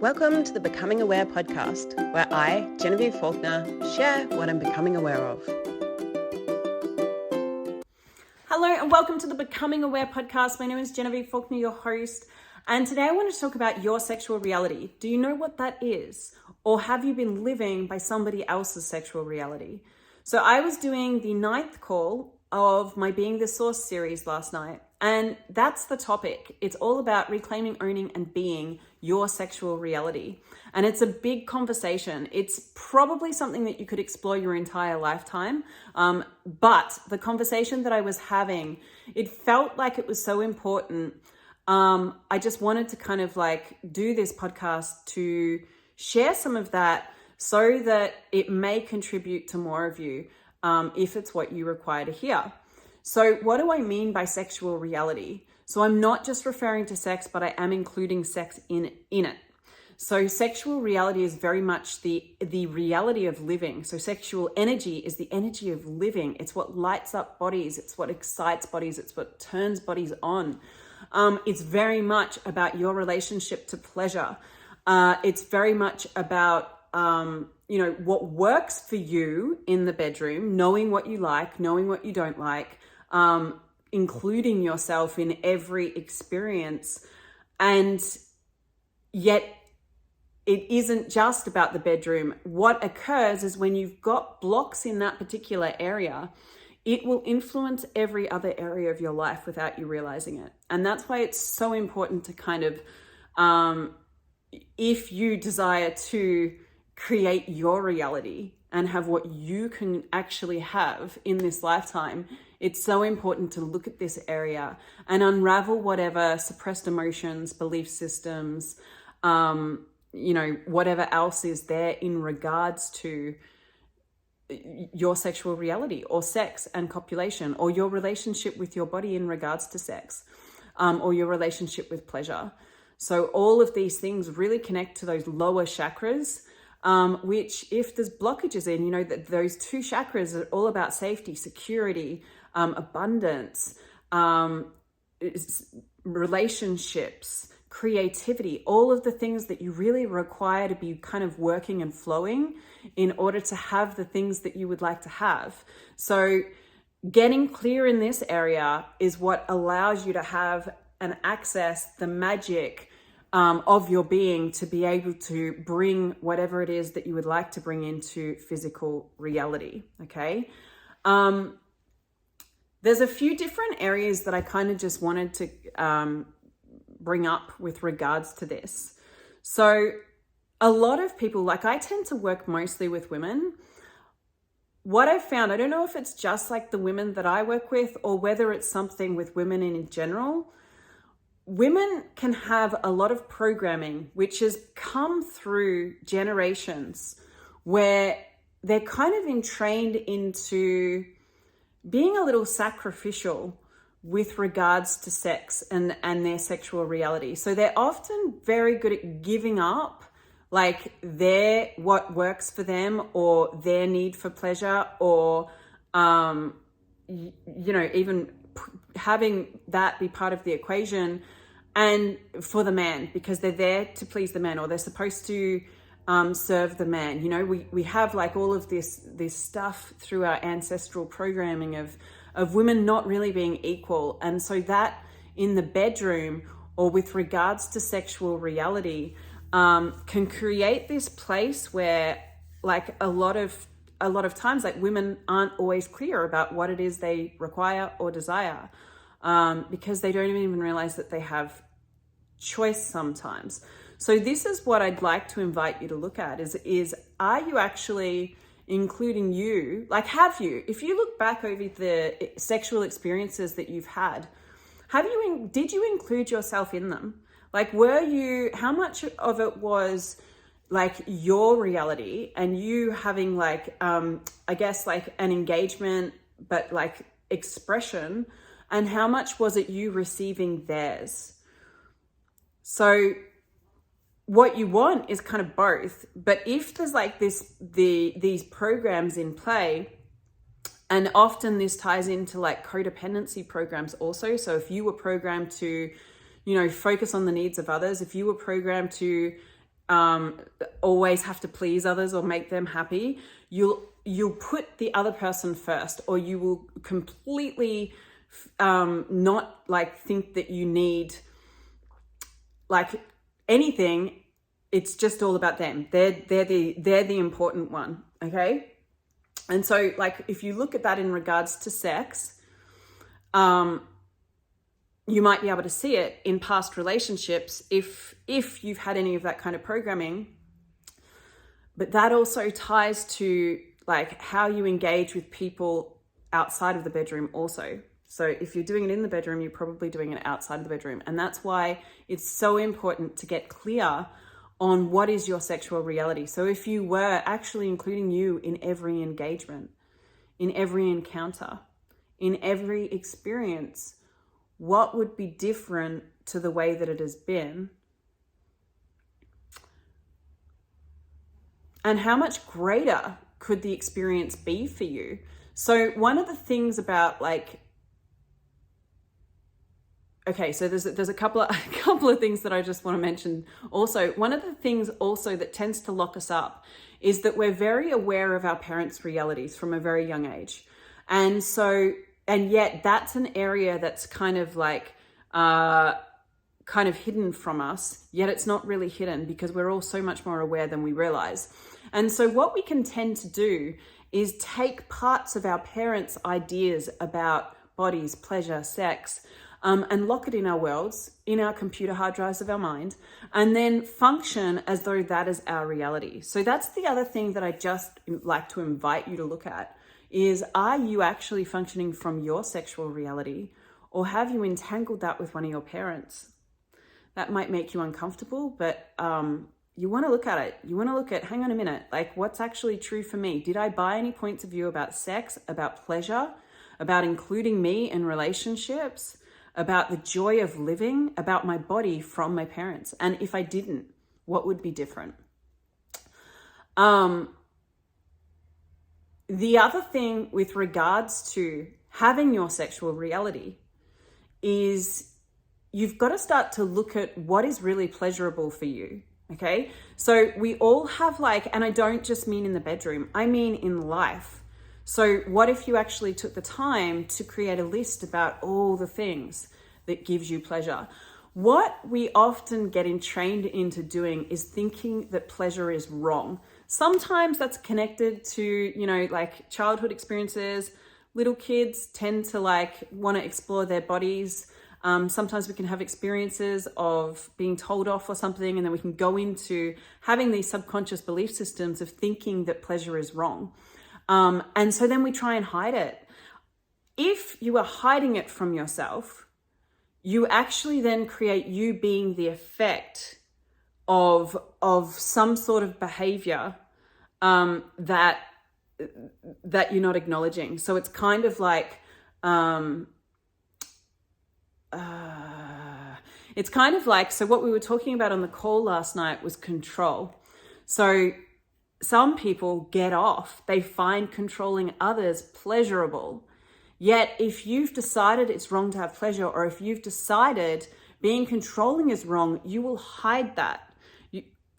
Welcome to the Becoming Aware podcast, where I, Genevieve Faulkner, share what I'm becoming aware of. Hello and welcome to the Becoming Aware podcast. My name is Genevieve Faulkner, your host, and today I want to talk about your sexual reality. Do you know what that is? Or have you been living by somebody else's sexual reality? So I was doing the 9th call of my Being the Source series last night, and that's the topic. It's all about reclaiming, owning, and being your sexual reality. And it's a big conversation. It's probably something that you could explore your entire lifetime. But the conversation that I was having, it felt like it was so important. I just wanted to kind of like do this podcast to share some of that so that it may contribute to more of you, if it's what you require to hear. So what do I mean by sexual reality? So I'm not just referring to sex, but I am including sex in it. So sexual reality is very much the reality of living. So sexual energy is the energy of living. It's what lights up bodies. It's what excites bodies. It's what turns bodies on. It's very much about your relationship to pleasure. It's very much about, what works for you in the bedroom, knowing what you like, knowing what you don't like, including yourself in every experience. And yet it isn't just about the bedroom. What occurs is when you've got blocks in that particular area, it will influence every other area of your life without you realizing it. And that's why it's so important to kind of, if you desire to create your reality and have what you can actually have in this lifetime, it's so important to look at this area and unravel whatever suppressed emotions, belief systems, whatever else is there in regards to your sexual reality or sex and copulation, or your relationship with your body in regards to sex, or your relationship with pleasure. So all of these things really connect to those lower chakras, which if there's blockages in, that those two chakras are all about safety, security, abundance, relationships, creativity, all of the things that you really require to be kind of working and flowing in order to have the things that you would like to have. So getting clear in this area is what allows you to have and access the magic of your being to be able to bring whatever it is that you would like to bring into physical reality, okay? There's a few different areas that I kind of just wanted to bring up with regards to this. So a lot of people, like I tend to work mostly with women. What I've found, I don't know if it's just like the women that I work with or whether it's something with women in general, women can have a lot of programming which has come through generations where they're kind of entrained into being a little sacrificial with regards to sex and their sexual reality. So they're often very good at giving up like what works for them or their need for pleasure or, even having that be part of the equation and for the man, because they're there to please the man or they're supposed to serve the man. We have like all of this stuff through our ancestral programming of women not really being equal. And so that in the bedroom or with regards to sexual reality can create this place where like a lot of times like women aren't always clear about what it is they require or desire because they don't even realize that they have choice sometimes. So this is what I'd like to invite you to look at is are you actually including you? Like, if you look back over the sexual experiences that you've had, did you include yourself in them? Like, how much of it was like your reality and you having like, I guess like an engagement, but like expression, and how much was it you receiving theirs? So what you want is kind of both, but if there's like these programs in play, and often this ties into like codependency programs also. So if you were programmed to, focus on the needs of others, if you were programmed to always have to please others or make them happy, you'll put the other person first, or you will completely not like think that you need like anything. It's just all about them. They're the important one. Okay. And so like, if you look at that in regards to sex, you might be able to see it in past relationships if you've had any of that kind of programming. But that also ties to like how you engage with people outside of the bedroom also. So if you're doing it in the bedroom, you're probably doing it outside of the bedroom. And that's why it's so important to get clear on what is your sexual reality. So if you were actually including you in every engagement, in every encounter, in every experience, what would be different to the way that it has been? And how much greater could the experience be for you? So one of the things about like, okay, so there's a couple of things that I just want to mention. Also, one of the things also that tends to lock us up is that we're very aware of our parents' realities from a very young age. And so, and yet that's an area that's kind of like, kind of hidden from us, yet it's not really hidden because we're all so much more aware than we realize. And so what we can tend to do is take parts of our parents' ideas about bodies, pleasure, sex, and lock it in our worlds, in our computer hard drives of our mind, and then function as though that is our reality. So that's the other thing that I just like to invite you to look at is, are you actually functioning from your sexual reality, or have you entangled that with one of your parents? That might make you uncomfortable, but you want to look at it. You want to look at, hang on a minute, like what's actually true for me? Did I buy any points of view about sex, about pleasure, about including me in relationships, about the joy of living, about my body from my parents? And if I didn't, what would be different? The other thing with regards to having your sexual reality is you've got to start to look at what is really pleasurable for you. Okay. So we all have like, and I don't just mean in the bedroom, I mean in life. So what if you actually took the time to create a list about all the things that gives you pleasure? What we often get trained into doing is thinking that pleasure is wrong. Sometimes that's connected to, you know, like childhood experiences. Little kids tend to like want to explore their bodies. Sometimes we can have experiences of being told off or something, and then we can go into having these subconscious belief systems of thinking that pleasure is wrong. And so then we try and hide it. If you are hiding it from yourself, you actually then create you being the effect of some sort of behavior that you're not acknowledging. So it's kind of like, so what we were talking about on the call last night was control. So some people get off, they find controlling others pleasurable. Yet if you've decided it's wrong to have pleasure, or if you've decided being controlling is wrong, you will hide that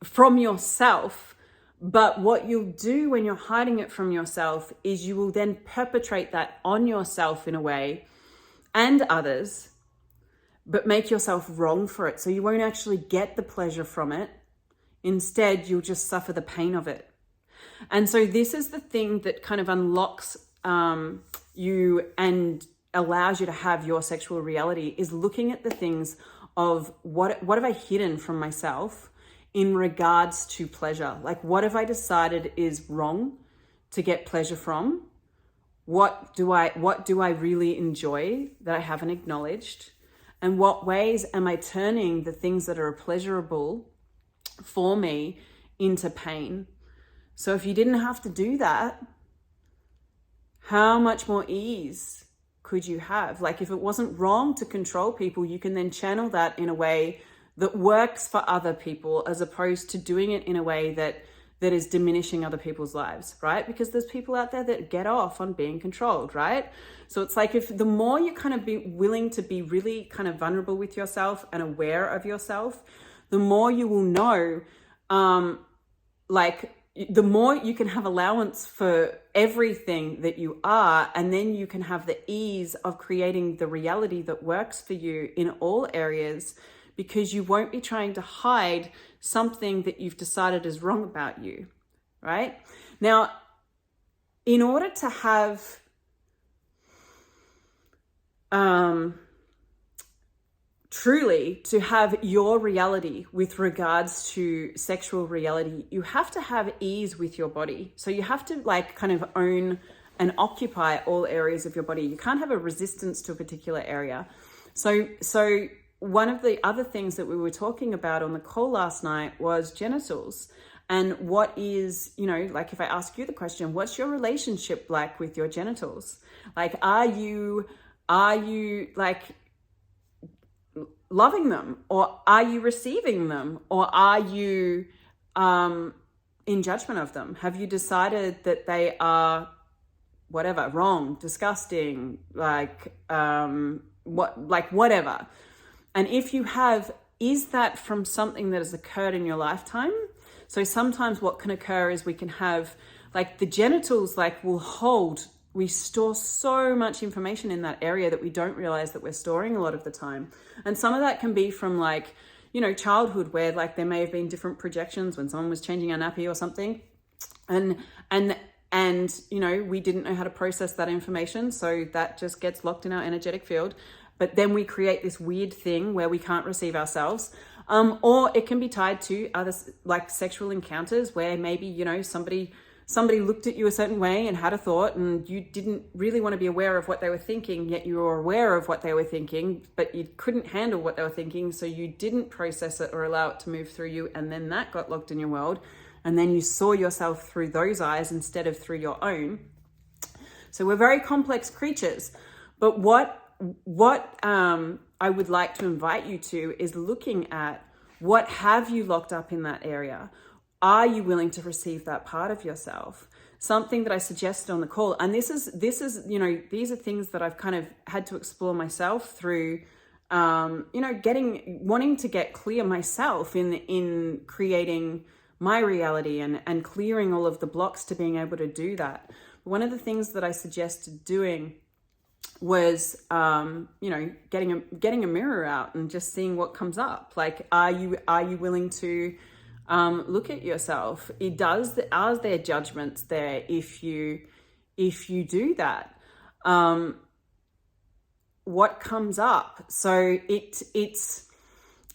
from yourself. But what you'll do when you're hiding it from yourself is you will then perpetrate that on yourself in a way, and others, but make yourself wrong for it. So you won't actually get the pleasure from it. Instead, you'll just suffer the pain of it. And so this is the thing that kind of unlocks you and allows you to have your sexual reality, is looking at the things of what have I hidden from myself in regards to pleasure? Like, what have I decided is wrong to get pleasure from? What do I really enjoy that I haven't acknowledged? And what ways am I turning the things that are pleasurable for me into pain? So if you didn't have to do that, how much more ease could you have? Like, if it wasn't wrong to control people, you can then channel that in a way that works for other people, as opposed to doing it in a way that is diminishing other people's lives, right? Because there's people out there that get off on being controlled, right? So it's like, if the more you kind of be willing to be really kind of vulnerable with yourself and aware of yourself, the more you will know like the more you can have allowance for everything that you are, and then you can have the ease of creating the reality that works for you in all areas, because you won't be trying to hide something that you've decided is wrong about you, right? Now, in order to have truly to have your reality with regards to sexual reality, you have to have ease with your body. So you have to like kind of own and occupy all areas of your body. You can't have a resistance to a particular area. So one of the other things that we were talking about on the call last night was genitals. And what is, like if I ask you the question, what's your relationship like with your genitals? Like, are you like loving them, or are you receiving them, or are you in judgment of them? Have you decided that they are whatever, wrong, disgusting, whatever? And if you have, is that from something that has occurred in your lifetime? So sometimes what can occur is we can have like the genitals we store so much information in that area that we don't realize that we're storing a lot of the time. And some of that can be from childhood, where like there may have been different projections when someone was changing our nappy or something. And we didn't know how to process that information. So that just gets locked in our energetic field. But then we create this weird thing where we can't receive ourselves. Or it can be tied to other like sexual encounters where maybe, somebody looked at you a certain way and had a thought, and you didn't really want to be aware of what they were thinking, yet you were aware of what they were thinking, but you couldn't handle what they were thinking. So you didn't process it or allow it to move through you. And then that got locked in your world. And then you saw yourself through those eyes instead of through your own. So we're very complex creatures. But what I would like to invite you to is looking at what have you locked up in that area? Are you willing to receive that part of yourself? Something that I suggested on the call, and this is these are things that I've kind of had to explore myself through, wanting to get clear myself in creating my reality and clearing all of the blocks to being able to do that. One of the things that I suggested doing was, getting a mirror out and just seeing what comes up. Like, are you willing to look at yourself? Are there judgments there if you do that? What comes up? So it's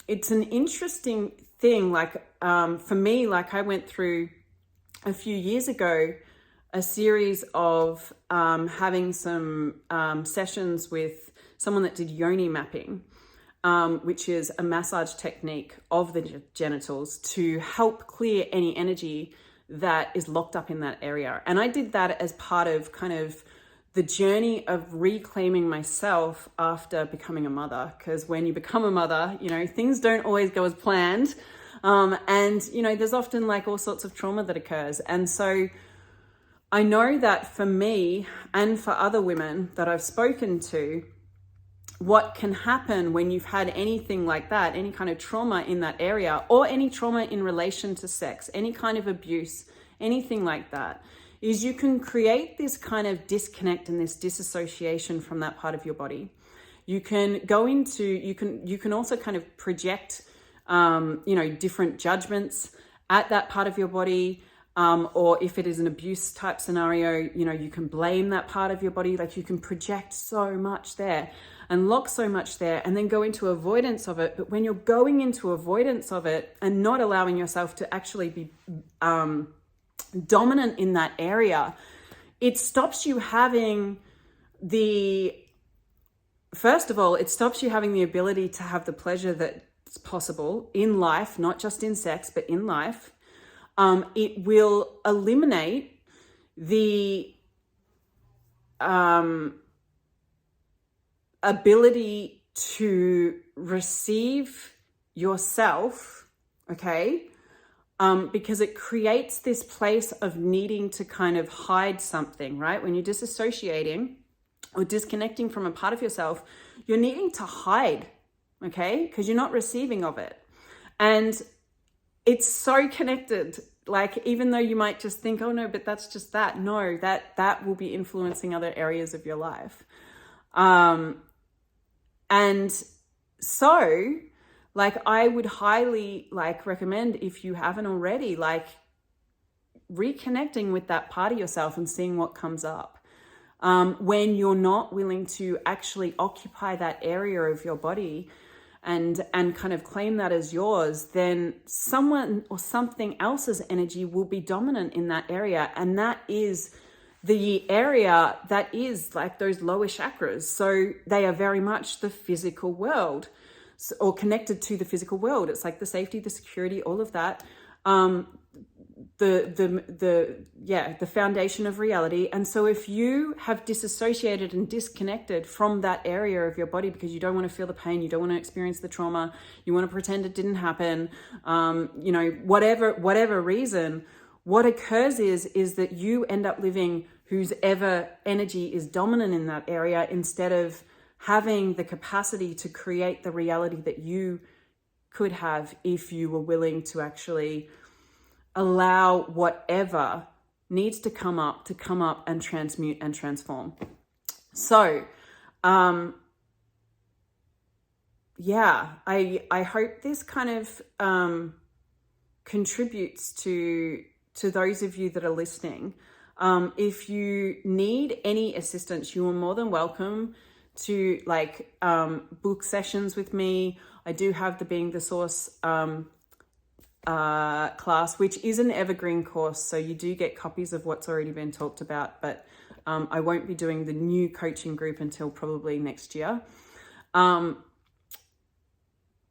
an interesting thing. Like, for me, like I went through a few years ago a series of having some sessions with someone that did yoni mapping, which is a massage technique of the genitals to help clear any energy that is locked up in that area. And I did that as part of kind of the journey of reclaiming myself after becoming a mother. Because when you become a mother, things don't always go as planned. And there's often like all sorts of trauma that occurs. And so I know that for me and for other women that I've spoken to, what can happen when you've had anything like that, any kind of trauma in that area, or any trauma in relation to sex, any kind of abuse, anything like that, is you can create this kind of disconnect and this disassociation from that part of your body. You can go into, you can also kind of project, different judgments at that part of your body. Or if it is an abuse type scenario, you can blame that part of your body. Like, you can project so much there and lock so much there, and then go into avoidance of it. But when you're going into avoidance of it and not allowing yourself to actually be dominant in that area, it stops you having first of all, it stops you having the ability to have the pleasure that's possible in life, not just in sex, but in life. It will eliminate the ability to receive yourself, okay? Because it creates this place of needing to kind of hide something, right? When you're disassociating or disconnecting from a part of yourself, you're needing to hide, okay? Because you're not receiving of it. And it's so connected. Like, even though you might just think, oh no, but that's just that. No, that will be influencing other areas of your life. And so, like, I would highly recommend, if you haven't already, like reconnecting with that part of yourself and seeing what comes up. When you're not willing to actually occupy that area of your body and kind of claim that as yours, then someone or something else's energy will be dominant in that area. And that is the area that is like those lower chakras. So they are very much the physical world, or connected to the physical world. It's like the safety, the security, all of that. The foundation of reality. And so if you have disassociated and disconnected from that area of your body because you don't want to feel the pain, you don't want to experience the trauma, you want to pretend it didn't happen, whatever reason, what occurs is that you end up living whose ever energy is dominant in that area, instead of having the capacity to create the reality that you could have if you were willing to actually allow whatever needs to come up and transmute and transform. So, I hope this kind of contributes to those of you that are listening. If you need any assistance, you are more than welcome to book sessions with me. I do have the Being the Source class, which is an evergreen course, so you do get copies of what's already been talked about, but I won't be doing the new coaching group until probably next year.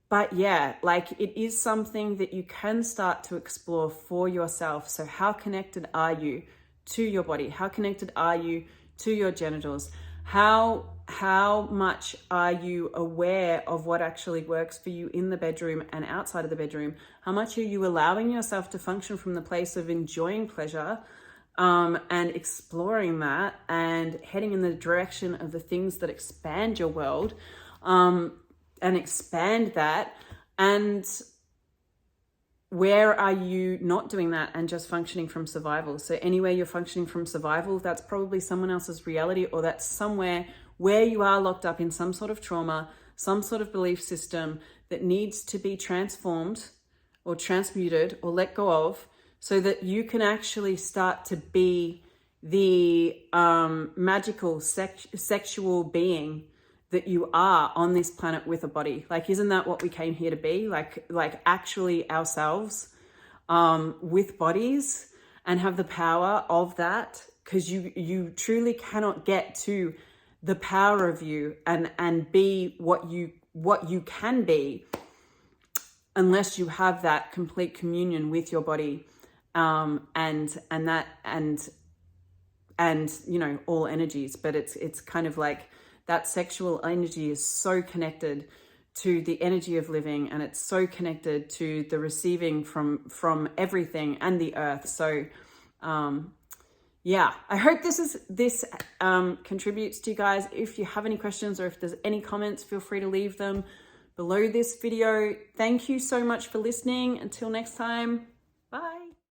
But yeah, like, it is something that you can start to explore for yourself. So how connected are you to your body? How connected are you to your genitals? How much are you aware of what actually works for you in the bedroom and outside of the bedroom? How much are you allowing yourself to function from the place of enjoying pleasure, and exploring that and heading in the direction of the things that expand your world, and expand that? And where are you not doing that and just functioning from survival? So anywhere you're functioning from survival, that's probably someone else's reality, or that's somewhere where you are locked up in some sort of trauma, some sort of belief system that needs to be transformed or transmuted or let go of, so that you can actually start to be the magical sexual being that you are on this planet with a body. Like, isn't that what we came here to be? Like actually ourselves, with bodies, and have the power of that, because you truly cannot get to the power of you and be what you can be unless you have that complete communion with your body, and all energies. But it's kind of like that sexual energy is so connected to the energy of living, and it's so connected to the receiving from everything and the earth. So I hope this contributes to you guys. If you have any questions, or if there's any comments, feel free to leave them below this video. Thank you so much for listening. Until next time.